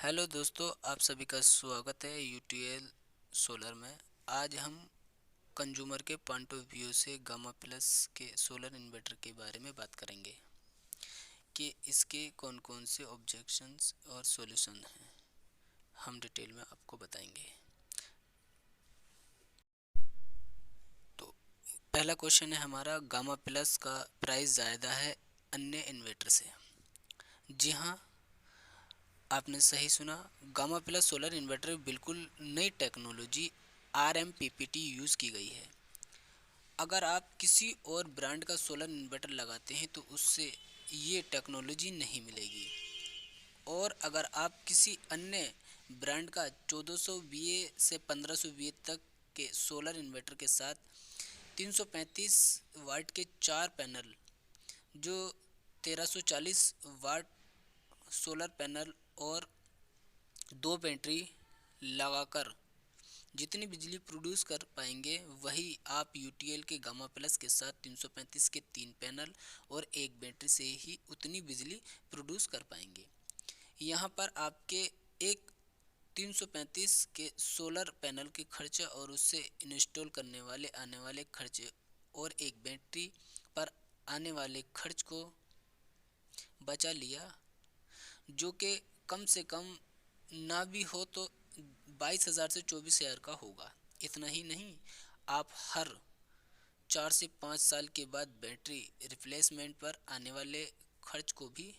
Hello दोस्तों, आप सभी का स्वागत है यूटीएल सोलर में। आज हम कंज्यूमर के पॉइंट ऑफ व्यू से गामा प्लस के सोलर इन्वर्टर के बारे में बात करेंगे कि इसके कौन कौन से ऑब्जेक्शंस और सॉल्यूशन हैं, हम डिटेल में आपको बताएंगे। तो पहला क्वेश्चन है हमारा, गामा प्लस का प्राइस ज़्यादा है अन्य इन्वर्टर से। जी हाँ, आपने सही सुना। गामा प्लस सोलर इन्वर्टर बिल्कुल नई टेक्नोलॉजी RMPPT यूज़ की गई है। अगर आप किसी और ब्रांड का सोलर इन्वर्टर लगाते हैं तो उससे ये टेक्नोलॉजी नहीं मिलेगी। और अगर आप किसी अन्य ब्रांड का 1400 VA से 1500 VA तक के सोलर इन्वर्टर के साथ 335 वाट के 4 पैनल, जो 1340 वाट सोलर पैनल और 2 बैटरी लगाकर जितनी बिजली प्रोड्यूस कर पाएंगे, वही आप यूटीएल के गामा प्लस के साथ 335 के 3 पैनल और एक बैटरी से ही उतनी बिजली प्रोड्यूस कर पाएंगे। यहाँ पर आपके एक 335 के सोलर पैनल के खर्चे और उससे इंस्टॉल करने वाले आने वाले खर्चे और एक बैटरी पर आने वाले खर्च को बचा लिया, जो कि कम से कम ना भी हो तो 22,000 से 24,000 का होगा। इतना ही नहीं, आप हर 4 से 5 साल के बाद बैटरी रिप्लेसमेंट पर आने वाले खर्च को भी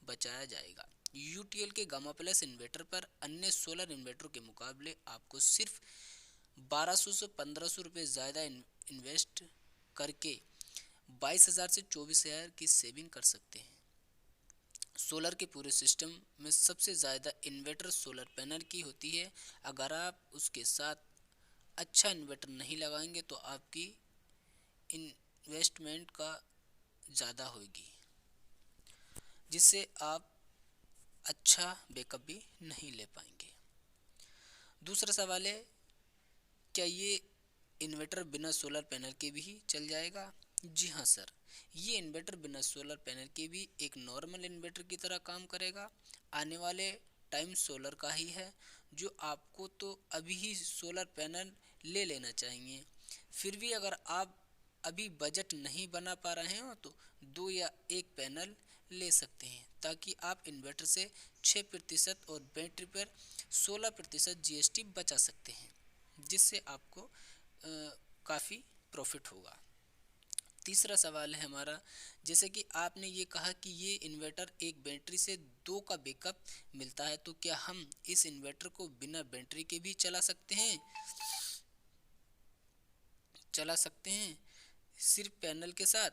बचाया जाएगा। यूटीएल के गामा प्लस इन्वर्टर पर अन्य सोलर इन्वर्टर के मुकाबले आपको सिर्फ 1200 से 1500 रुपये ज़्यादा इन्वेस्ट करके 22,000 से 24,000 की सेविंग कर सकते हैं। सोलर के पूरे सिस्टम में सबसे ज़्यादा इन्वर्टर सोलर पैनल की होती है। अगर आप उसके साथ अच्छा इन्वर्टर नहीं लगाएंगे तो आपकी इन्वेस्टमेंट का ज़्यादा होगी, जिससे आप अच्छा बैकअप भी नहीं ले पाएंगे। दूसरा सवाल है, क्या ये इन्वर्टर बिना सोलर पैनल के भी चल जाएगा? जी हाँ सर, ये इन्वर्टर बिना सोलर पैनल के भी एक नॉर्मल इन्वर्टर की तरह काम करेगा। आने वाले टाइम सोलर का ही है, जो आपको तो अभी ही सोलर पैनल ले लेना चाहिए। फिर भी अगर आप अभी बजट नहीं बना पा रहे हो तो 2 या 1 पैनल ले सकते हैं, ताकि आप इन्वर्टर से 6% और बैटरी पर 16% GST बचा सकते हैं, जिससे आपको काफ़ी प्रॉफिट होगा। तीसरा सवाल है हमारा, जैसे कि आपने ये कहा कि ये इन्वर्टर एक बैटरी से 2 का बैकअप मिलता है, तो क्या हम इस इन्वर्टर को बिना बैटरी के भी चला सकते हैं सिर्फ पैनल के साथ?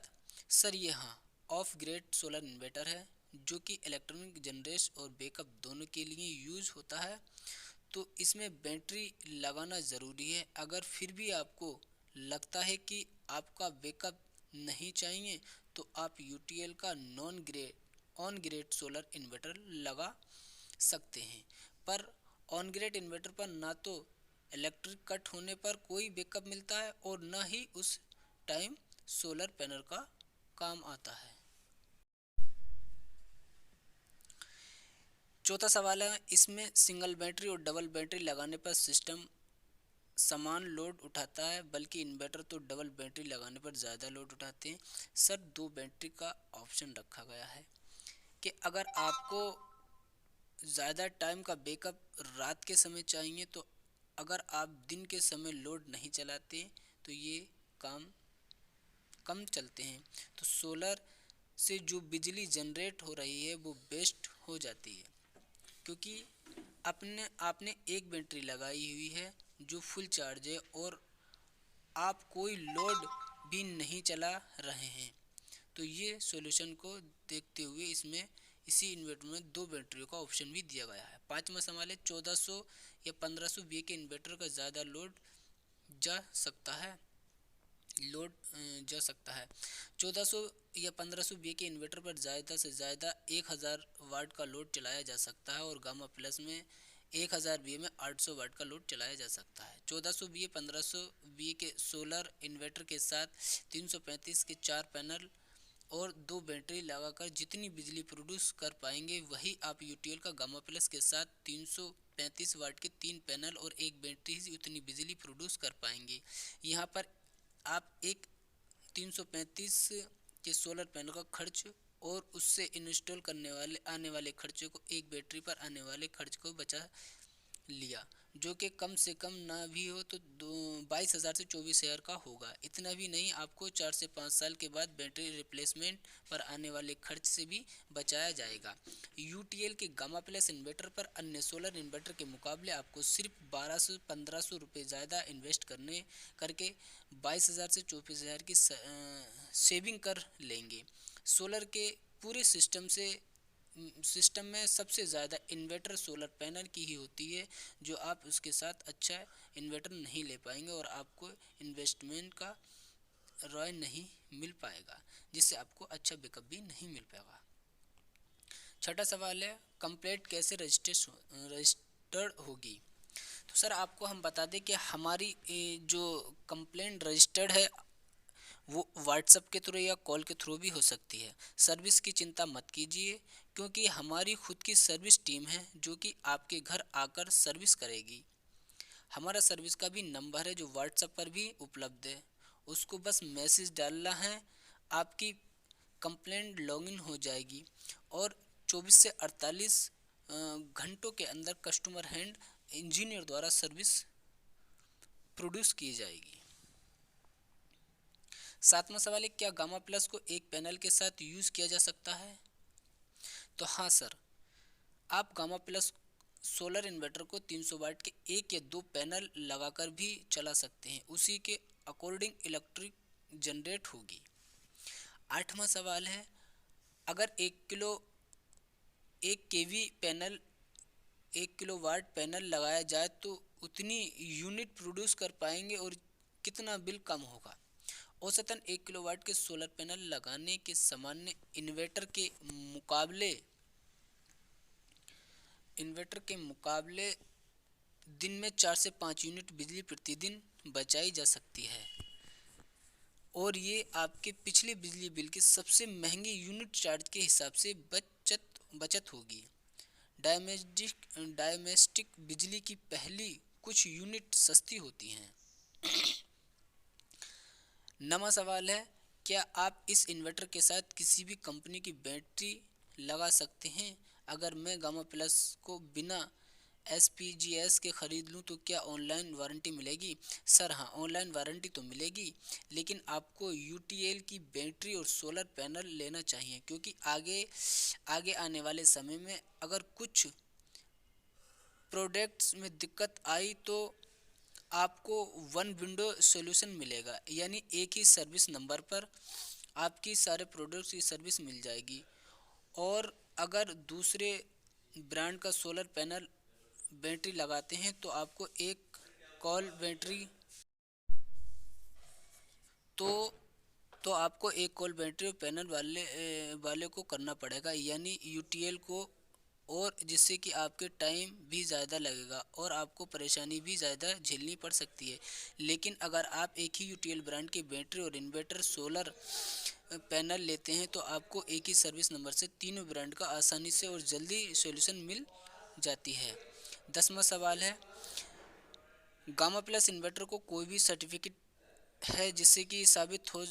सर ये हाँ, ऑफ ग्रिड सोलर इन्वर्टर है, जो कि इलेक्ट्रॉनिक जनरेशन और बैकअप दोनों के लिए यूज़ होता है। तो इसमें बैटरी लगाना ज़रूरी है। अगर फिर भी आपको लगता है कि आपका बैकअप नहीं चाहिए तो आप यूटीएल का ऑन ग्रिड सोलर इन्वर्टर लगा सकते हैं। पर ऑन ग्रिड इन्वर्टर पर ना तो इलेक्ट्रिक कट होने पर कोई बैकअप मिलता है और ना ही उस टाइम सोलर पैनल का काम आता है। चौथा सवाल है, इसमें सिंगल बैटरी और डबल बैटरी लगाने पर सिस्टम समान लोड उठाता है, बल्कि इन्वर्टर तो डबल बैटरी लगाने पर ज़्यादा लोड उठाते हैं। सर 2 बैटरी का ऑप्शन रखा गया है कि अगर आपको ज़्यादा टाइम का बैकअप रात के समय चाहिए, तो अगर आप दिन के समय लोड नहीं चलाते तो ये काम कम चलते हैं, तो सोलर से जो बिजली जनरेट हो रही है वो वेस्ट हो जाती है, क्योंकि आपने एक बैटरी लगाई हुई है जो फुल चार्ज है और आप कोई लोड भी नहीं चला रहे हैं। तो ये सॉल्यूशन को देखते हुए इसमें इसी इन्वर्टर में 2 बैटरियों का ऑप्शन भी दिया गया है। पाँचवा सवाल है, 1400 या 1500 VA के इन्वर्टर का ज़्यादा जा सकता है लोड जा सकता है 1400 या 1500 VA के इन्वर्टर पर ज़्यादा से ज़्यादा 1000 वाट का लोड चलाया जा सकता है, और गामा प्लस में 1000 VA में 800 वाट का लोड चलाया जा सकता है। 1400 VA 1500 VA के सोलर इन्वर्टर के साथ 335 के 4 पैनल और 2 बैटरी लगाकर जितनी बिजली प्रोड्यूस कर पाएंगे वही आप यूटीएल का गामा प्लस के साथ 335 वाट के 3 पैनल और एक बैटरी ही उतनी बिजली प्रोड्यूस कर पाएंगे। यहाँ पर आप एक 335 के सोलर पैनल का खर्च और उससे इंस्टॉल करने वाले आने वाले खर्चे को, एक बैटरी पर आने वाले खर्च को बचा लिया, जो कि कम से कम ना भी हो तो 22,000 से 24,000 का होगा। इतना भी नहीं, आपको 4 से 5 साल के बाद बैटरी रिप्लेसमेंट पर आने वाले खर्च से भी बचाया जाएगा। यूटीएल के गामा प्लस इन्वर्टर पर अन्य सोलर इन्वर्टर के मुकाबले आपको सिर्फ 1200-1500 रुपये ज़्यादा इन्वेस्ट करके 22,000 से 24,000 की सेविंग कर लेंगे। सोलर के पूरे सिस्टम में सबसे ज़्यादा इन्वर्टर सोलर पैनल की ही होती है, जो आप उसके साथ अच्छा इन्वर्टर नहीं ले पाएंगे और आपको इन्वेस्टमेंट का रॉय नहीं मिल पाएगा, जिससे आपको अच्छा बैकअप भी नहीं मिल पाएगा। छठा सवाल है, कंप्लेंट कैसे रजिस्टर्ड होगी। तो सर आपको हम बता दें कि हमारी जो कंप्लेंट रजिस्टर्ड है वो व्हाट्सएप के थ्रू या कॉल के थ्रू भी हो सकती है। सर्विस की चिंता मत कीजिए, क्योंकि हमारी खुद की सर्विस टीम है जो कि आपके घर आकर सर्विस करेगी। हमारा सर्विस का भी नंबर है जो व्हाट्सएप पर भी उपलब्ध है, उसको बस मैसेज डालना है, आपकी कंप्लेंट लॉगिन हो जाएगी और 24 से 48 घंटों के अंदर कस्टमर हैंड इंजीनियर द्वारा सर्विस प्रोड्यूस की जाएगी। सातवां सवाल है, क्या गामा प्लस को एक पैनल के साथ यूज़ किया जा सकता है। तो हाँ सर, आप गामा प्लस सोलर इन्वर्टर को 300 वाट के 1 या 2 पैनल लगाकर भी चला सकते हैं, उसी के अकॉर्डिंग इलेक्ट्रिक जनरेट होगी। आठवां सवाल है, अगर 1 केवी पैनल 1 किलोवाट पैनल लगाया जाए तो उतनी यूनिट प्रोड्यूस कर पाएंगे और कितना बिल कम होगा। औसतन 1 किलोवाट के सोलर पैनल लगाने के सामान्य इन्वर्टर के मुकाबले दिन में 4 से 5 यूनिट बिजली प्रतिदिन बचाई जा सकती है और ये आपके पिछले बिजली बिल के सबसे महंगे यूनिट चार्ज के हिसाब से बचत होगी। डायमेस्टिक बिजली की पहली कुछ यूनिट सस्ती होती हैं। नवा सवाल है, क्या आप इस इन्वर्टर के साथ किसी भी कंपनी की बैटरी लगा सकते हैं। अगर मैं गामा प्लस को बिना SPGS के ख़रीद लूँ तो क्या ऑनलाइन वारंटी मिलेगी। सर हाँ, ऑनलाइन वारंटी तो मिलेगी, लेकिन आपको UTL की बैटरी और सोलर पैनल लेना चाहिए, क्योंकि आगे आने वाले समय में अगर कुछ प्रोडक्ट्स में दिक्कत आई तो आपको वन विंडो सॉल्यूशन मिलेगा, यानी एक ही सर्विस नंबर पर आपकी सारे प्रोडक्ट्स की सर्विस मिल जाएगी। और अगर दूसरे ब्रांड का सोलर पैनल बैटरी लगाते हैं तो आपको एक कॉल बैटरी और पैनल वाले को करना पड़ेगा, यानी UTL को, और जिससे कि आपके टाइम भी ज़्यादा लगेगा और आपको परेशानी भी ज़्यादा झेलनी पड़ सकती है। लेकिन अगर आप एक ही UTL ब्रांड की बैटरी और इन्वर्टर सोलर पैनल लेते हैं तो आपको एक ही सर्विस नंबर से तीनों ब्रांड का आसानी से और जल्दी सॉल्यूशन मिल जाती है। 10वां सवाल है, गामा प्लस इन्वर्टर को कोई भी सर्टिफिकेट है जिससे कि साबित हो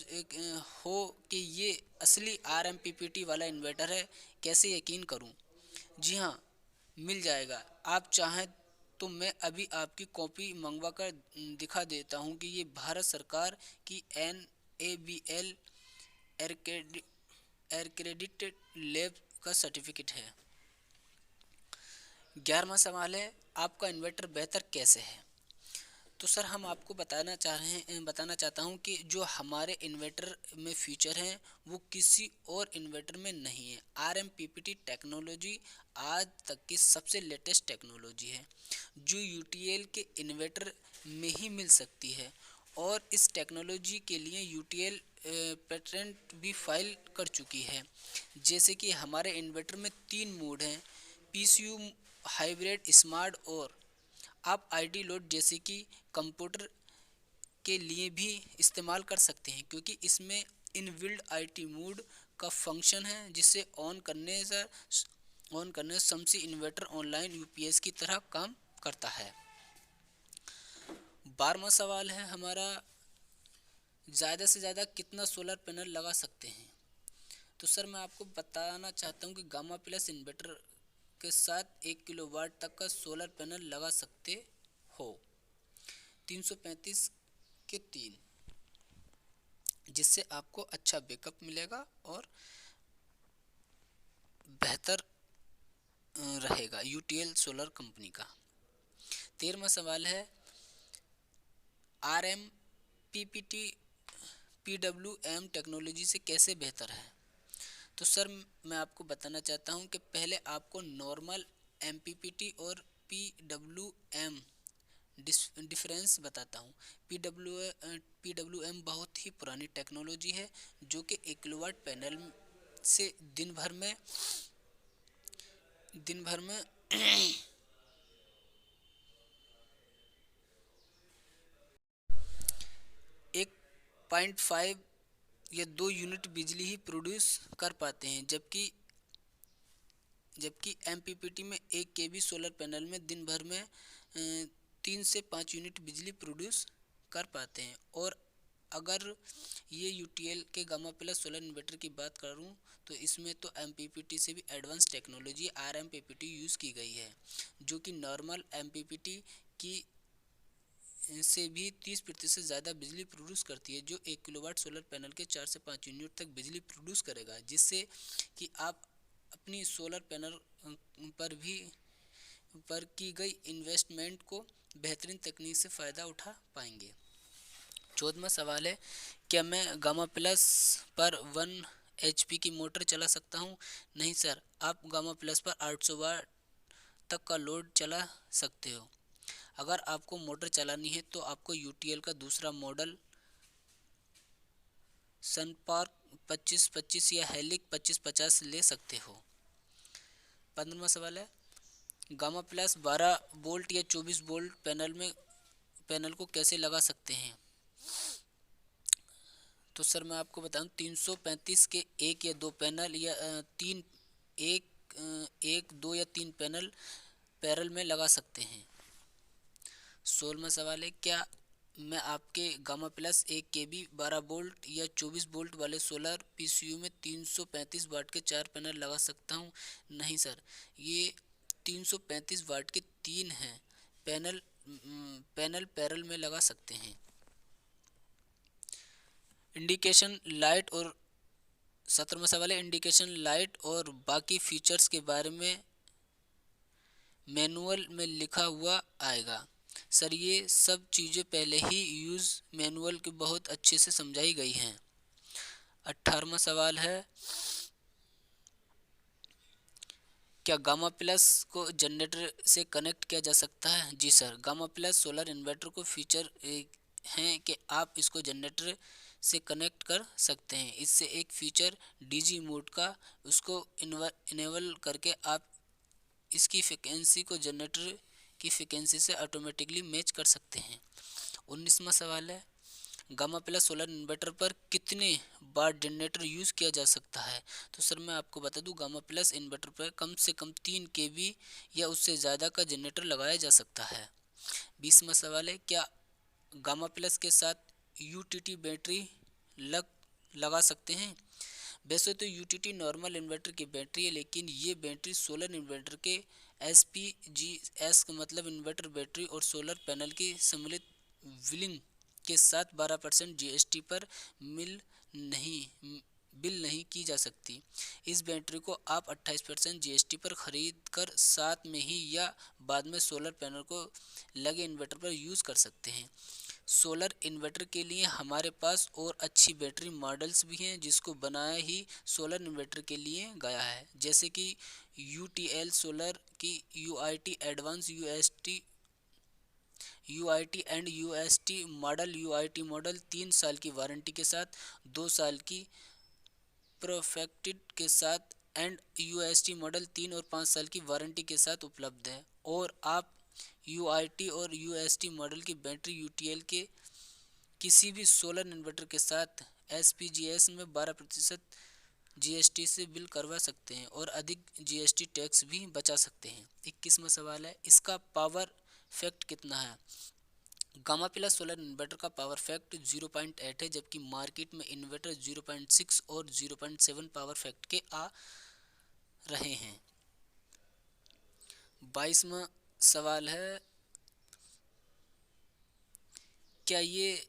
कि ये असली RMPPT वाला इन्वर्टर है, कैसे यकीन करूं। जी हाँ, मिल जाएगा। आप चाहें तो मैं अभी आपकी कॉपी मंगवा कर दिखा देता हूं कि ये भारत सरकार की NABL एक्रेडिटेड लैब का सर्टिफिकेट है। 11वां सवाल है, आपका इन्वर्टर बेहतर कैसे है। तो सर हम आपको बताना चाहता हूँ कि जो हमारे इन्वर्टर में फीचर हैं वो किसी और इन्वर्टर में नहीं है। RMPPT टेक्नोलॉजी आज तक की सबसे लेटेस्ट टेक्नोलॉजी है जो UTL के इन्वर्टर में ही मिल सकती है, और इस टेक्नोलॉजी के लिए UTL पेटेंट भी फाइल कर चुकी है। जैसे कि हमारे इन्वर्टर में 3 मोड हैं, PCU, हाइब्रिड, स्मार्ट, और आप ID लोड जैसे कि कंप्यूटर के लिए भी इस्तेमाल कर सकते हैं, क्योंकि इसमें इनबिल्ट IT मोड का फंक्शन है जिसे ऑन करने समसी इन्वर्टर ऑनलाइन यूपीएस की तरह काम करता है। 12वां सवाल है हमारा, ज़्यादा से ज़्यादा कितना सोलर पैनल लगा सकते हैं। तो सर मैं आपको बताना चाहता हूँ कि गामा प्लस इन्वर्टर के साथ 1 किलोवाट तक का सोलर पैनल लगा सकते हो। 335 के 3, जिससे आपको अच्छा बैकअप मिलेगा और बेहतर रहेगा यूटीएल सोलर कंपनी का। 13वां सवाल है, आरएम पीपीटी पीडब्ल्यूएम टेक्नोलॉजी से कैसे बेहतर है। तो सर मैं आपको बताना चाहता हूं कि पहले आपको नॉर्मल एमपीपीटी और पीडब्ल्यूएम डिफरेंस बताता हूं। पीडब्ल्यूएम बहुत ही पुरानी टेक्नोलॉजी है जो कि 1 किलोवाट पैनल से दिन भर में 1.5 या 2 यूनिट बिजली ही प्रोड्यूस कर पाते हैं, जबकि एमपीपीटी में 1 केवी सोलर पैनल में दिन भर में 3 से 5 यूनिट बिजली प्रोड्यूस कर पाते हैं। और अगर ये यूटीएल के गामा प्लस सोलर इन्वर्टर की बात करूं तो इसमें तो एमपीपीटी से भी एडवांस टेक्नोलॉजी आरएमपीपीटी यूज़ की गई है, जो कि नॉर्मल एमपीपीटी की से भी 30% ज़्यादा बिजली प्रोड्यूस करती है, जो 1 किलोवाट सोलर पैनल के 4 से 5 यूनिट तक बिजली प्रोड्यूस करेगा, जिससे कि आप अपनी सोलर पैनल पर की गई इन्वेस्टमेंट को बेहतरीन तकनीक से फ़ायदा उठा पाएंगे। 14वां सवाल है, क्या मैं गामा प्लस पर 1 HP की मोटर चला सकता हूं। नहीं सर, आप गामा प्लस पर 800 वाट तक का लोड चला सकते हो। अगर आपको मोटर चलानी है तो आपको यूटीएल का दूसरा मॉडल सनपार्क 2525 या हेलिक 2550 ले सकते हो। 15वां सवाल है, गामा प्लस 12 वोल्ट या 24 वोल्ट पैनल को कैसे लगा सकते हैं। तो सर मैं आपको बताऊं, 335 के 1 या 2 पैनल या एक 2 या 3 पैनल पैरेलल में लगा सकते हैं। 16वां सवाल है, क्या मैं आपके गामा प्लस 1 केबी 12 वोल्ट या 24 वोल्ट वाले सोलर पीसीयू में 335 वाट के 4 पैनल लगा सकता हूं। नहीं सर, ये 335 वाट के 3 हैं पैनल पैरेलल में लगा सकते हैं। इंडिकेशन लाइट और 17वां सवाल है, इंडिकेशन लाइट और बाकी फीचर्स के बारे में मैनुअल में लिखा हुआ आएगा। सर ये सब चीज़ें पहले ही यूज़ मैनुअल के बहुत अच्छे से समझाई गई हैं। 18वां सवाल है, क्या गामा प्लस को जनरेटर से कनेक्ट किया जा सकता है। जी sir, gamma plus solar inverter को फीचर हैं कि आप इसको जनरेटर से कनेक्ट कर सकते हैं। इससे एक फीचर डीजी मोड का उसको इनेबल करके आप इसकी फ्रिक्वेंसी को जनरेटर की फ्रिक्वेंसी से ऑटोमेटिकली मैच कर सकते हैं। 19वां सवाल है, गामा प्लस सोलर इन्वर्टर पर कितने बार जनरेटर यूज़ किया जा सकता है। तो सर मैं आपको बता दूं, गामा प्लस इन्वर्टर पर कम से कम 3 केवी या उससे ज़्यादा का जनरेटर लगाया जा सकता है। 20वां सवाल है, क्या गामा प्लस के साथ यूटीटी बैटरी लगा सकते हैं। वैसे तो यूटीटी नॉर्मल इन्वर्टर की बैटरी है, लेकिन ये बैटरी सोलर इन्वर्टर के एसपीजीएस का मतलब इन्वर्टर बैटरी और सोलर पैनल की सम्मिलित विलिंग के साथ 12% जीएसटी पर बिल नहीं की जा सकती। इस बैटरी को आप 28% जीएसटी पर खरीद कर साथ में ही या बाद में सोलर पैनल को लगे इन्वर्टर पर यूज़ कर सकते हैं। सोलर इन्वर्टर के लिए हमारे पास और अच्छी बैटरी मॉडल्स भी हैं, जिसको बनाया ही सोलर इन्वर्टर के लिए गया है, जैसे कि यूटीएल सोलर की UIT advance UIT and UST model. UIT model 3 साल की वारंटी के साथ 2 साल की प्रोफेक्टेड के साथ एंड यूएसटी मॉडल 3 और 5 साल की वारंटी के साथ उपलब्ध है। और आप यूआईटी और यूएसटी मॉडल की बैटरी यूटीएल के किसी भी सोलर इन्वर्टर के साथ एसपीजीएस में 12% जीएसटी से बिल करवा सकते हैं और अधिक जीएसटी टैक्स भी बचा सकते हैं। 21वां सवाल है, इसका पावर फैक्ट कितना है? गामा प्लस सोलर इन्वर्टर का पावर फैक्ट 0.8 है, जबकि मार्केट में इन्वर्टर 0.6 और 0.7 पावर फैक्ट के आ रहे हैं। 22वां सवाल है, क्या ये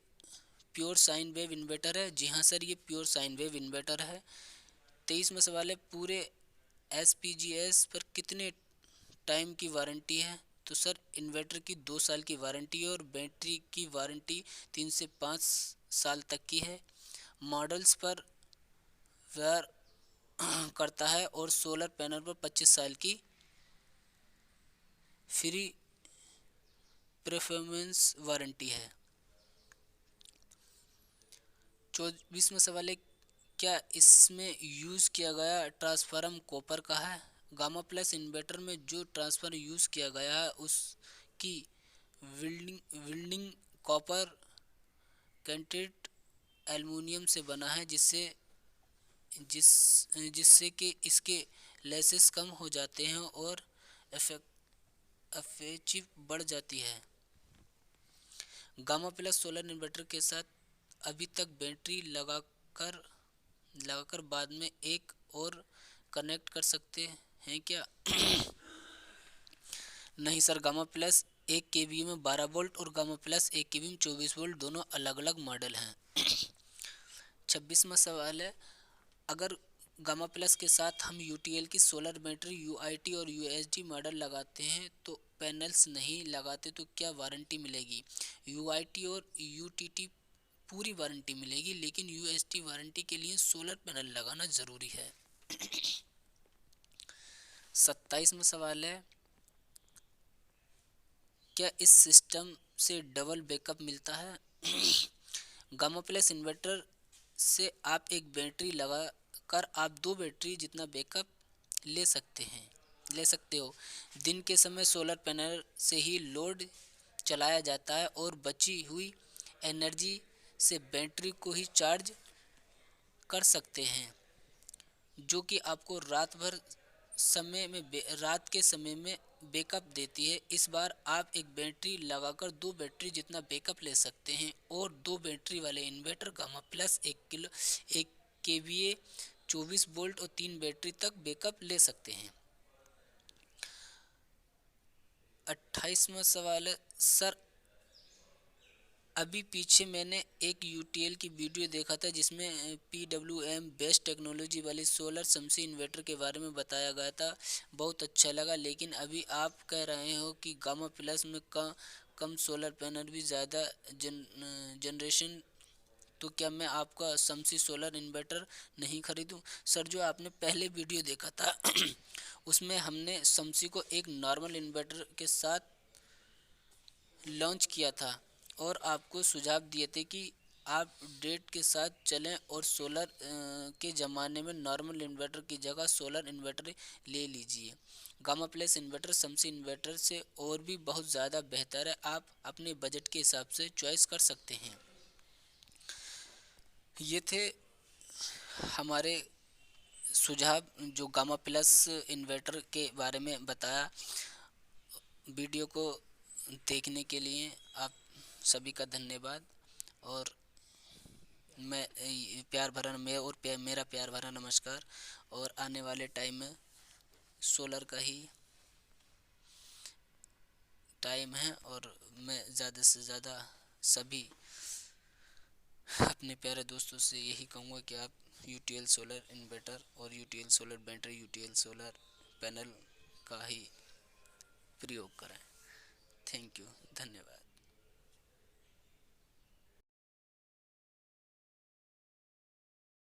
प्योर साइन वेव इन्वर्टर है? जी हाँ सर, ये प्योर साइन वेव इन्वर्टर है। 23वां सवाल है, पूरे एसपीजीएस पर कितने टाइम की वारंटी है? तो सर इन्वर्टर की 2 साल की वारंटी है और बैटरी की वारंटी 3 से 5 साल तक की है। मॉडल्स पर वेयर करता है और सोलर पैनल पर 25 साल की फ्री परफॉर्मेंस वारंटी है। 24वां सवाल है, क्या इसमें यूज़ किया गया ट्रांसफार्मर कॉपर का है? गामा प्लस इन्वर्टर में जो ट्रांसफार्मर यूज़ किया गया है उसकी विल्डिंग कॉपर कंटेंट एल्युमिनियम से बना है, जिससे कि इसके लेसेस कम हो जाते हैं और एफिशिएंसी बढ़ जाती है। गामा प्लस सोलर इन्वर्टर के साथ अभी तक बैटरी लगाकर बाद में एक और कनेक्ट कर सकते हैं क्या? नहीं सर, गामा प्लस 1 केवी में 12 वोल्ट और गामा प्लस 1 केवी में 24 वोल्ट दोनों अलग अलग मॉडल हैं। 26वां सवाल है, अगर गामा प्लस के साथ हम यूटीएल की सोलर बैटरी यूआईटी और यूएसडी मॉडल लगाते हैं तो पैनल्स नहीं लगाते तो क्या वारंटी मिलेगी? यूआईटी और यूटीटी पूरी वारंटी मिलेगी, लेकिन यूएसडी वारंटी के लिए सोलर पैनल लगाना ज़रूरी है। 27वां सवाल है, क्या इस सिस्टम से डबल बैकअप मिलता है? गामा प्लस इन्वर्टर से आप एक बैटरी लगा कर आप 2 बैटरी जितना बैकअप ले सकते हो। दिन के समय सोलर पैनल से ही लोड चलाया जाता है और बची हुई एनर्जी से बैटरी को ही चार्ज कर सकते हैं, जो कि आपको रात के समय में बैकअप देती है। इस बार आप एक बैटरी लगाकर 2 बैटरी जितना बैकअप ले सकते हैं और 2 बैटरी वाले inverter gamma plus 1 KVA 24 volt और 3 बैटरी तक बैकअप ले सकते हैं। 28वां सवाल है, सर अभी पीछे मैंने एक यूटीएल की वीडियो देखा था जिसमें पीडब्ल्यूएम बेस्ट टेक्नोलॉजी वाली सोलर समसी इन्वर्टर के बारे में बताया गया था, बहुत अच्छा लगा। लेकिन अभी आप कह रहे हो कि गामा प्लस में कम सोलर पैनल भी ज़्यादा जनरेशन, तो क्या मैं आपका समसी सोलर इन्वर्टर नहीं खरीदूं? सर जो आपने पहले वीडियो देखा था उसमें हमने समसी को एक नॉर्मल इन्वर्टर के साथ लॉन्च किया था और आपको सुझाव दिए थे कि आप डेट के साथ चलें और सोलर के ज़माने में नॉर्मल इन्वर्टर की जगह सोलर इन्वर्टर ले लीजिए। गामा प्लस इन्वर्टर समसी इन्वर्टर से और भी बहुत ज़्यादा बेहतर है, आप अपने बजट के हिसाब से चॉइस कर सकते हैं। ये थे हमारे सुझाव जो गामा प्लस इन्वर्टर के बारे में बताया। वीडियो को देखने के लिए आप सभी का धन्यवाद और मैं मेरा प्यार भरा नमस्कार। और आने वाले टाइम में सोलर का ही टाइम है और मैं ज़्यादा से ज़्यादा सभी अपने प्यारे दोस्तों से यही कहूँगा कि आप यूटीएल सोलर इन्वर्टर और UTL solar battery UTL solar panel का ही प्रयोग करें। थैंक यू, धन्यवाद।